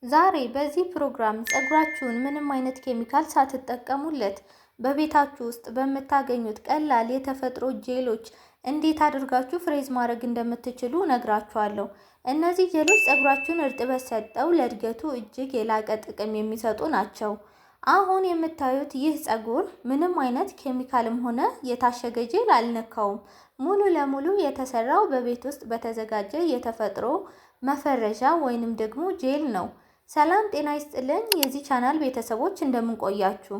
ዛሬ በዚህ ፕሮግራም ፀጉራችሁን ምንም አይነት ኬሚካል ሳትጠቀሙለት በቤታችሁ ውስጥ በምታገኙት ቀላል የተፈጥሮ ጄሎች እንዴት አድርጋችሁ ፍሬዝ ማድረግ እንደምትችሉ ነግራችኋለሁ። እነዚህ ጄሎች ፀጉራችሁን እርጥበት ሰጠው ለእድገቱ እጅግ የላቀ ጥቅም የሚሰጡ ናቸው። አሁን የምታዩት ይህ ፀጉር ምንም አይነት ኬሚካልም ሆነ የታሸገ ጄል አልነካውም። ሙሉ ለሙሉ የተሰራው በቤት ውስጥ በተዘጋጀ የተፈጥሮ መፈረዣ ወይንም ደግሞ ጄል ነው። ሰላም ጤና ይስጥልኝ የዚህ ቻናል ቤተሰቦች እንደምንቆያችሁ።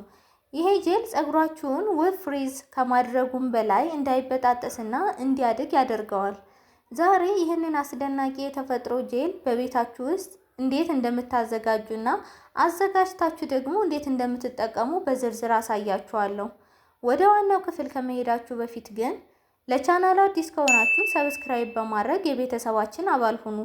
ይሄ ጄል ፀጉራችሁን ውብ ፍሪዝ ከማድረጉም በላይ እንዳይበጣጠስና እንዲያድግ ያደርገዋል። ዛሬ ይህንን አስደናቂ የተፈጥሮ ጄል በቤታችሁ ውስጥ እንዴት እንደምታዘጋጁና አዘጋጅታችሁ ደግሞ እንዴት እንደምትጠቀሙ በዝርዝር አሳያችኋለሁ። ወደ ዋናው ክፍል ከመሄዳችሁ በፊት ግን ለቻናሉ አዲስ ከሆናችሁ ሰብስክራይብ በማድረግ የቤተሰባችን አባል ሁኑ።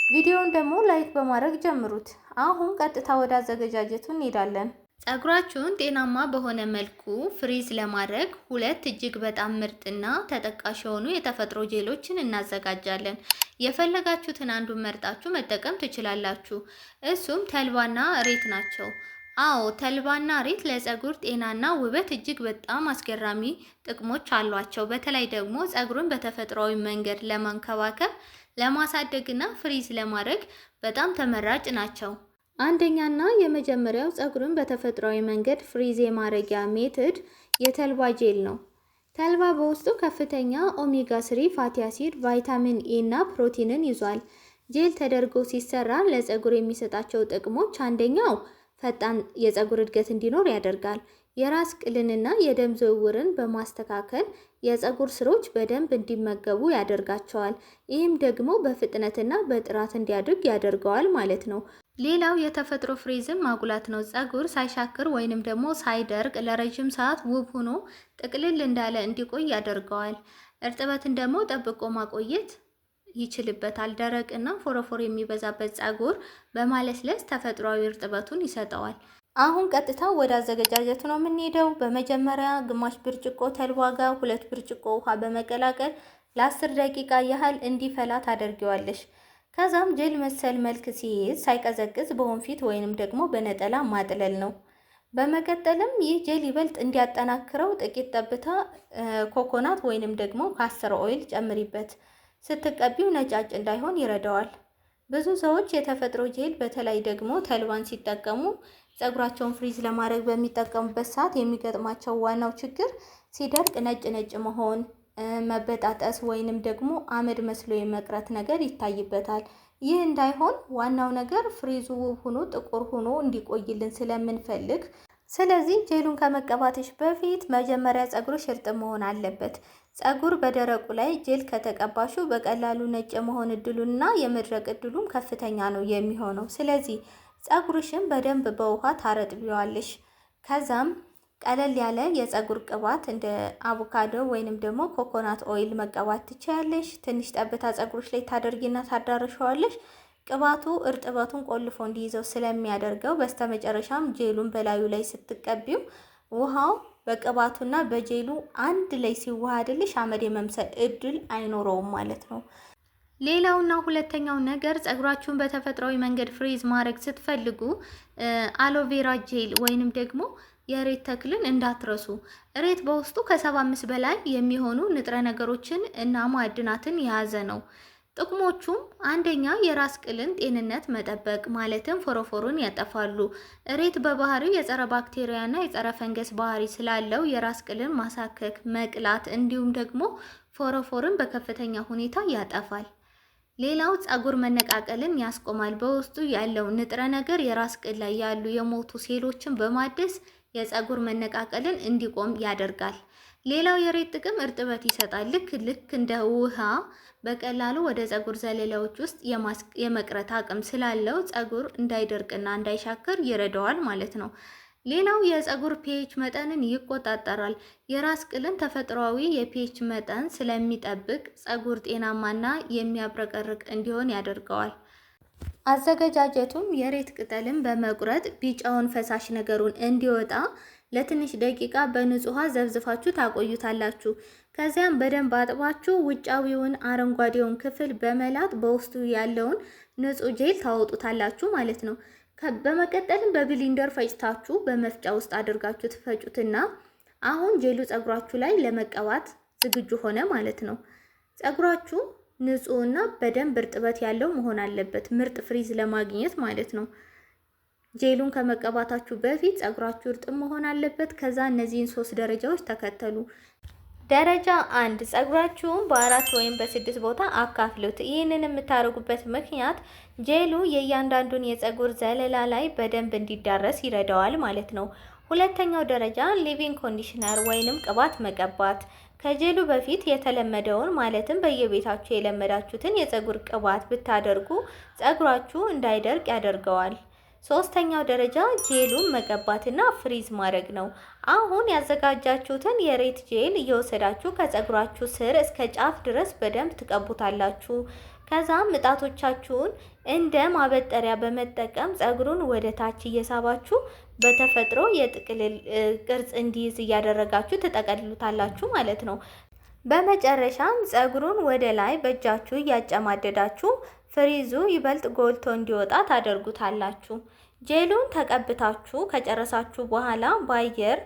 ቪዲዮውን ደግሞ ላይክ በማድረግ ጀምሩት። አሁን ቀጥታ ወደ አዘገጃጀቱ እንሄዳለን። ፀጉራችሁን ጤናማ በሆነ መልኩ ፍሪዝ ለማድረግ ሁለት እጅግ በጣም ምርጥና ተጠቃሽ የሆኑ የተፈጥሮ ጄሎችን እናዘጋጃለን። የፈለጋችሁትን አንዱን መርጣችሁ መጠቀም ትችላላችሁ። እሱም ተልባና እሬት ናቸው። አዎ ተልባና እሬት ለፀጉር ጤናና ውበት እጅግ በጣም አስገራሚ ጥቅሞች አሏቸው። በተለይ ደግሞ ፀጉርን በተፈጥሯዊ መንገድ ለማንከባከብ ለማሳደግና ፍሪዝ ለማድረግ በጣም ተመራጭ ናቸው። አንደኛና የመጀመሪያው ፀጉርን በተፈጥሯዊ መንገድ ፍሪዝ የማድረጊያ ሜትድ የተልባ ጄል ነው። ተልባ በውስጡ ከፍተኛ ኦሜጋ 3 ፋቲ አሲድ፣ ቫይታሚን ኤ እና ፕሮቲንን ይዟል። ጄል ተደርጎ ሲሰራ ለፀጉር የሚሰጣቸው ጥቅሞች አንደኛው ፈጣን የፀጉር እድገት እንዲኖር ያደርጋል። የራስ ቅልንና የደም ዝውውርን በማስተካከል የፀጉር ስሮች በደንብ እንዲመገቡ ያደርጋቸዋል። ይህም ደግሞ በፍጥነትና በጥራት እንዲያድግ ያደርገዋል ማለት ነው። ሌላው የተፈጥሮ ፍሪዝን ማጉላት ነው። ፀጉር ሳይሻክር ወይንም ደግሞ ሳይደርቅ ለረጅም ሰዓት ውብ ሆኖ ጥቅልል እንዳለ እንዲቆይ ያደርገዋል። እርጥበትን ደግሞ ጠብቆ ማቆየት ይችልበታል። ደረቅና ፎረፎር የሚበዛበት ፀጉር በማለስለስ ተፈጥሯዊ እርጥበቱን ይሰጠዋል። አሁን ቀጥታ ወደ አዘገጃጀቱ ነው የምንሄደው። በመጀመሪያ ግማሽ ብርጭቆ ተልባ ጋር 2 ብርጭቆ ውሃ በመቀላቀል ለ10 ደቂቃ ያህል እንዲፈላ ታደርጊዋለሽ። ከዛም ጄል መሰል መልክ ሲይዝ ሳይቀዘቅዝ በወንፊት ወይንም ደግሞ በነጠላ ማጥለል ነው። በመቀጠልም ይህ ጄል ይበልጥ እንዲያጠናክረው ጥቂት ጠብታ ኮኮናት ወይንም ደግሞ ካስተር ኦይል ጨምሪበት። ስትቀቢው ነጫጭ እንዳይሆን ይረዳዋል። ብዙ ሰዎች የተፈጥሮ ጄል በተለይ ደግሞ ተልባን ሲጠቀሙ ፀጉራቸውን ፍሪዝ ለማድረግ በሚጠቀሙበት ሰዓት የሚገጥማቸው ዋናው ችግር ሲደርቅ ነጭ ነጭ መሆን፣ መበጣጠስ ወይንም ደግሞ አመድ መስሎ የመቅረት ነገር ይታይበታል። ይህ እንዳይሆን ዋናው ነገር ፍሪዙ ውብ ሆኖ ጥቁር ሆኖ እንዲቆይልን ስለምንፈልግ፣ ስለዚህ ጄሉን ከመቀባትሽ በፊት መጀመሪያ ፀጉርሽ እርጥብ መሆን አለበት። ፀጉር በደረቁ ላይ ጄል ከተቀባሹ በቀላሉ ነጭ የመሆን እድሉና የመድረቅ እድሉም ከፍተኛ ነው የሚሆነው። ስለዚህ ፀጉርሽን በደንብ በውሃ ታረጥቢዋለሽ። ከዛም ቀለል ያለ የፀጉር ቅባት እንደ አቮካዶ ወይንም ደግሞ ኮኮናት ኦይል መቀባት ትችያለሽ። ትንሽ ጠብታ ፀጉርሽ ላይ ታደርጊና ታዳርሻዋለሽ። ቅባቱ እርጥበቱን ቆልፎ እንዲይዘው ስለሚያደርገው በስተመጨረሻም ጄሉን በላዩ ላይ ስትቀቢው ውሃው በቅባቱና በጄሉ አንድ ላይ ሲዋሃድልሽ አመድ የመምሰል እድል አይኖረውም ማለት ነው። ሌላውና ሁለተኛው ነገር ፀጉራችሁን በተፈጥሯዊ መንገድ ፍሪዝ ማድረግ ስትፈልጉ አሎቬራ ጄል ወይንም ደግሞ የሬት ተክልን እንዳትረሱ። ሬት በውስጡ ከ75 በላይ የሚሆኑ ንጥረ ነገሮችን እና ማዕድናትን የያዘ ነው። ጥቅሞቹም አንደኛ የራስ ቅልን ጤንነት መጠበቅ ማለትም ፎረፎሩን ያጠፋሉ። ሬት በባህሪው የጸረ ባክቴሪያና የጸረ ፈንገስ ባህሪ ስላለው የራስ ቅልን ማሳከክ፣ መቅላት እንዲሁም ደግሞ ፎረፎርን በከፍተኛ ሁኔታ ያጠፋል። ሌላው ፀጉር መነቃቀልን ያስቆማል። በውስጡ ያለው ንጥረ ነገር የራስ ቅል ላይ ያሉ የሞቱ ሴሎችን በማደስ የፀጉር መነቃቀልን እንዲቆም ያደርጋል። ሌላው የሬት ጥቅም እርጥበት ይሰጣል። ልክ እንደ ውሃ በቀላሉ ወደ ፀጉር ዘለላዎች ውስጥ የመቅረት አቅም ስላለው ፀጉር እንዳይደርቅና እንዳይሻክር ይረዳዋል ማለት ነው። ሌላው የፀጉር ፒኤች መጠንን ይቆጣጠራል። የራስ ቅልን ተፈጥሯዊ የፒኤች መጠን ስለሚጠብቅ ፀጉር ጤናማና የሚያብረቀርቅ እንዲሆን ያደርገዋል። አዘገጃጀቱም የሬት ቅጠልን በመቁረጥ ቢጫውን ፈሳሽ ነገሩን እንዲወጣ ለትንሽ ደቂቃ በንጹህ ውሃ ዘብዝፋችሁ ታቆዩታላችሁ። ከዚያም በደንብ አጥባችሁ ውጫዊውን አረንጓዴውን ክፍል በመላጥ በውስጡ ያለውን ንጹህ ጄል ታወጡታላችሁ ማለት ነው። በመቀጠልም በብሊንደር ፈጭታችሁ በመፍጫ ውስጥ አድርጋችሁ ትፈጩትና አሁን ጄሉ ፀጉራችሁ ላይ ለመቀባት ዝግጁ ሆነ ማለት ነው። ፀጉራችሁ ንጹህና በደንብ እርጥበት ያለው መሆን አለበት፣ ምርጥ ፍሪዝ ለማግኘት ማለት ነው። ጄሉን ከመቀባታችሁ በፊት ፀጉራችሁ እርጥብ መሆን አለበት። ከዛ እነዚህን 3 ደረጃዎች ተከተሉ። ደረጃ 1 ፀጉራችሁን በ4 ወይም በ6 ቦታ አካፍሉት። ይህንን የምታደርጉበት ምክንያት ጄሉ የእያንዳንዱን የፀጉር ዘለላ ላይ በደንብ እንዲዳረስ ይረዳዋል ማለት ነው። ሁለተኛው ደረጃ ሊቪንግ ኮንዲሽነር ወይንም ቅባት መቀባት። ከጄሉ በፊት የተለመደውን ማለትም በየቤታችሁ የለመዳችሁትን የፀጉር ቅባት ብታደርጉ ፀጉራችሁ እንዳይደርቅ ያደርገዋል። ሶስተኛው ደረጃ ጄሉን መቀባትና ፍሪዝ ማድረግ ነው። አሁን ያዘጋጃችሁትን የሬት ጄል እየወሰዳችሁ ከፀጉራችሁ ስር እስከ ጫፍ ድረስ በደንብ ትቀቡታላችሁ። ከዛም ምጣቶቻችሁን እንደ ማበጠሪያ በመጠቀም ፀጉሩን ወደ ታች እየሳባችሁ በተፈጥሮ የጥቅልል ቅርጽ እንዲይዝ እያደረጋችሁ ትጠቀልሉታላችሁ ማለት ነው። በመጨረሻም ፀጉሩን ወደ ላይ በእጃችሁ እያጨማደዳችሁ ፍሪዙ ይበልጥ ጎልቶ እንዲወጣ ታደርጉታላችሁ። ጄሉን ተቀብታችሁ ከጨረሳችሁ በኋላ በአየር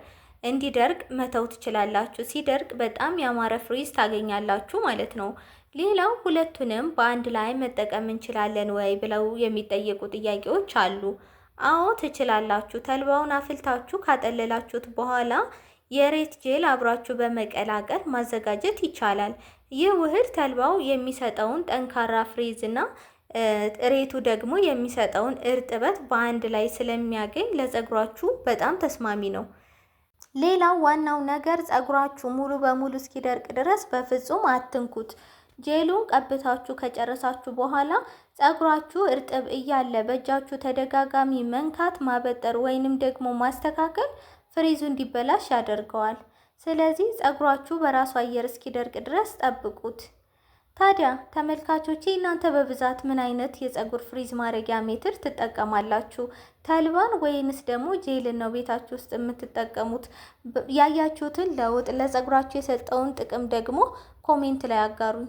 እንዲደርቅ መተው ትችላላችሁ። ሲደርቅ በጣም ያማረ ፍሪዝ ታገኛላችሁ ማለት ነው። ሌላው ሁለቱንም በአንድ ላይ መጠቀም እንችላለን ወይ ብለው የሚጠየቁ ጥያቄዎች አሉ። አዎ ትችላላችሁ። ተልባውን አፍልታችሁ ካጠለላችሁት በኋላ የሬት ጄል አብራችሁ በመቀላቀል ማዘጋጀት ይቻላል። ይህ ውህድ ተልባው የሚሰጠውን ጠንካራ ፍሪዝ እና ሬቱ ደግሞ የሚሰጠውን እርጥበት በአንድ ላይ ስለሚያገኝ ለፀጉራችሁ በጣም ተስማሚ ነው። ሌላው ዋናው ነገር ፀጉራችሁ ሙሉ በሙሉ እስኪደርቅ ድረስ በፍጹም አትንኩት። ጄሉን ቀብታችሁ ከጨረሳችሁ በኋላ ፀጉራችሁ እርጥብ እያለ በእጃችሁ ተደጋጋሚ መንካት፣ ማበጠር ወይንም ደግሞ ማስተካከል ፍሪዙ እንዲበላሽ ያደርገዋል። ስለዚህ ፀጉራችሁ በራሱ አየር እስኪደርቅ ድረስ ጠብቁት። ታዲያ ተመልካቾቼ እናንተ በብዛት ምን አይነት የፀጉር ፍሪዝ ማድረጊያ ሜትር ትጠቀማላችሁ? ተልባን ወይንስ ደግሞ ጄልን ነው ቤታችሁ ውስጥ የምትጠቀሙት? ያያችሁትን ለውጥ ለፀጉራችሁ የሰጠውን ጥቅም ደግሞ ኮሜንት ላይ አጋሩኝ።